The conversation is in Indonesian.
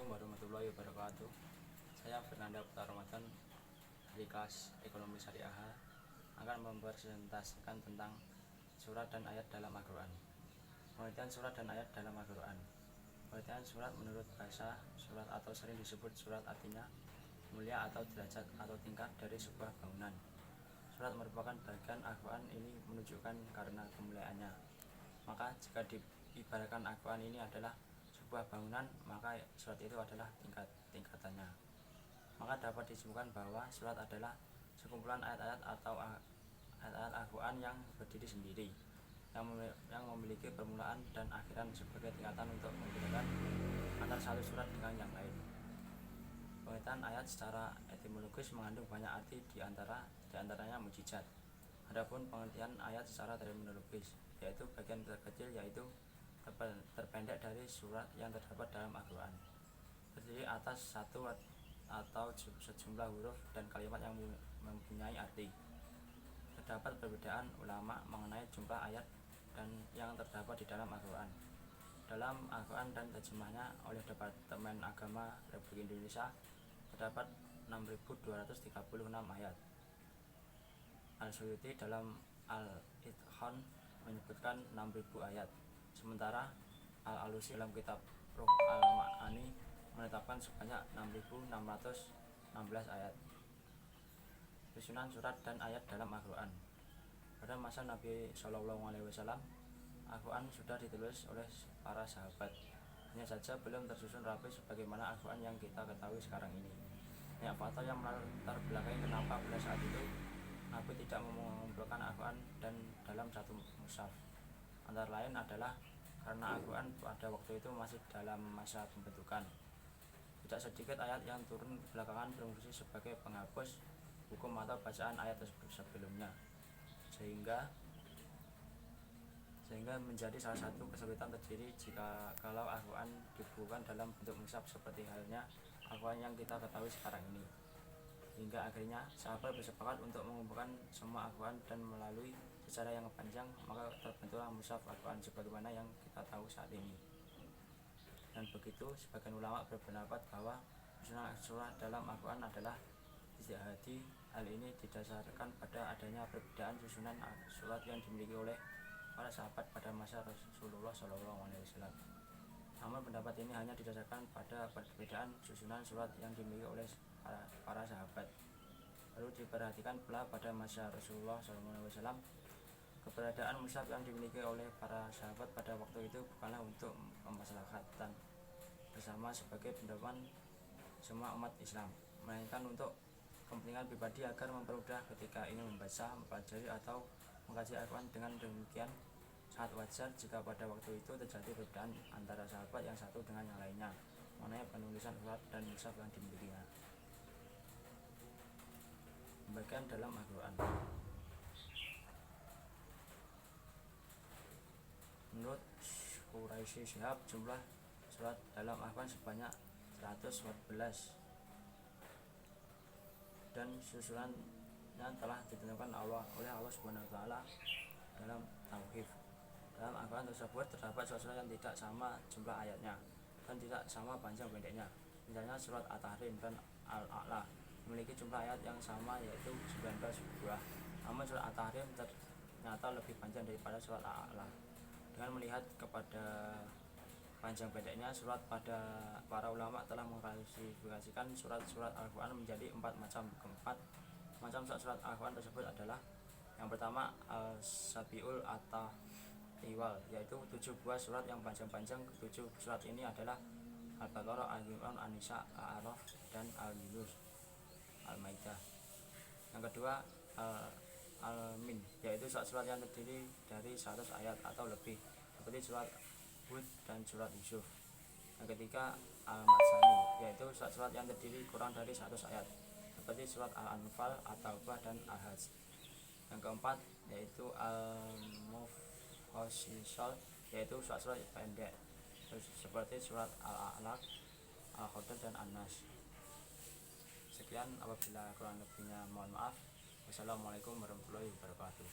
Assalamualaikum warahmatullahi wabarakatuh. Saya Fernanda Putra Ramadan dari kelas Ekonomi Syariah akan mempresentasikan tentang surat dan ayat dalam Al-Quran. Pengertian surat dan ayat dalam Al-Quran. Pengertian surat menurut bahasa surat atau sering disebut surat artinya mulia atau derajat atau tingkat dari sebuah bangunan. Surat merupakan bagian Al-Quran ini menunjukkan karena kemuliaannya. Maka jika diibaratkan Al-Quran ini adalah sebuah bangunan, maka surat itu adalah tingkatannya. Maka dapat disimpulkan bahwa surat adalah sekumpulan ayat-ayat atau ayat-ayat Al-Quran yang berdiri sendiri, yang memiliki permulaan dan akhiran sebagai tingkatan untuk membedakan antara satu surat dengan yang lain. Pengertian ayat secara etimologis mengandung banyak arti, diantaranya mukjizat. Adapun pengertian ayat secara terminologis, yaitu bagian terkecil, yaitu terpendek dari surat yang terdapat dalam Al-Quran, terdiri atas satu atau sejumlah huruf dan kalimat yang mempunyai arti. Terdapat perbedaan ulama mengenai jumlah ayat dan yang terdapat di dalam Al-Quran. Dalam Al-Quran dan terjemahnya oleh Departemen Agama Republik Indonesia terdapat 6.236 ayat. Al-Suyuti dalam Al-Itqan menyebutkan 6.000 ayat. Sementara Al-Alusi dalam kitab Ruh Al-Ma'ani menetapkan sebanyak 6.616 ayat. Susunan surat dan ayat dalam Al-Quran. Pada masa Nabi SAW, Al-Quran sudah ditulis oleh para sahabat. Hanya saja belum tersusun rapi sebagaimana Al-Quran yang kita ketahui sekarang ini. Banyak faktor yang melatar belakangi kenapa pada saat itu Nabi tidak mengumpulkan Al-Quran dan dalam satu mushaf. Antara lain adalah karena Al-Quran pada waktu itu masih dalam masa pembentukan. Tidak sedikit ayat yang turun belakangan berfungsi sebagai penghapus hukum atau bacaan ayat sebelumnya, sehingga menjadi salah satu kesulitan terjadi kalau Al-Quran dibukukan dalam bentuk mushaf seperti halnya Al-Quran yang kita ketahui sekarang ini. Hingga akhirnya sahabat bersepakat untuk mengumpulkan semua Al-Quran, dan melalui sejarah yang panjang maka terbentuklah mushaf Al-Quran sebagaimana yang kita tahu saat ini. Dan begitu, sebagian ulama berpendapat bahwa susunan surah dalam Al-Quran adalah ijtihadi. Hal ini didasarkan pada adanya perbedaan susunan surat yang dimiliki oleh para sahabat pada masa Rasulullah SAW. Namun pendapat ini hanya didasarkan pada perbedaan susunan surat yang dimiliki oleh para sahabat. Lalu diperhatikan pula pada masa Rasulullah SAW, keberadaan mushaf yang dimiliki oleh para sahabat pada waktu itu bukanlah untuk kemaslahatan bersama sebagai pedoman semua umat Islam, melainkan untuk kepentingan pribadi agar mempermudah ketika ingin membaca, mempelajari atau mengkaji Al-Quran. Dengan demikian, sangat wajar jika pada waktu itu terjadi perbedaan antara sahabat yang satu dengan yang lainnya mengenai penulisan surat dan mushaf yang dimilikinya. Pembagian dalam Al-Quran. Menurut Quraisy Shihab, jumlah surat dalam Al-Quran sebanyak 114, dan susunannya telah ditentukan oleh Allah Subhanahu wa Ta'ala dalam Tauhid. Dalam Al-Quran tersebut terdapat surat-surat yang tidak sama jumlah ayatnya dan tidak sama panjang pendeknya. Misalnya surat At-Tahrim dan Al-A'la memiliki jumlah ayat yang sama, yaitu 19 buah. Namun surat At-Tahrim ternyata lebih panjang daripada surat Al-A'la. Dengan melihat kepada panjang pendeknya surat, para ulama telah mengklasifikasikan surat-surat Al-Quran menjadi 4 macam. Keempat macam surat Al-Quran tersebut adalah: yang pertama, Al-Sabiul At-Tiwal, yaitu 7 buah surat yang panjang-panjang. 7 surat ini adalah Al-Baqarah, Al-Imran, An-Nisa, Al-A'raf, dan Al-Yunus, Al-Maidah. Yang kedua, Al-Min, yaitu surat-surat yang terdiri dari 100 ayat atau lebih, seperti surat Hud dan surat Yusuf. Yang ketiga, Al-Masani, yaitu surat-surat yang terdiri kurang dari 100 ayat, seperti surat Al-Anfal, At-Taubah, dan Al-Hajj. Yang keempat, yaitu Al-Mufassal, yaitu surat-surat pendek, seperti surat Al-A'la, Al-Qadr, dan An-Nas. Sekian, apabila kurang lebihnya mohon maaf. Wassalamualaikum warahmatullahi wabarakatuh.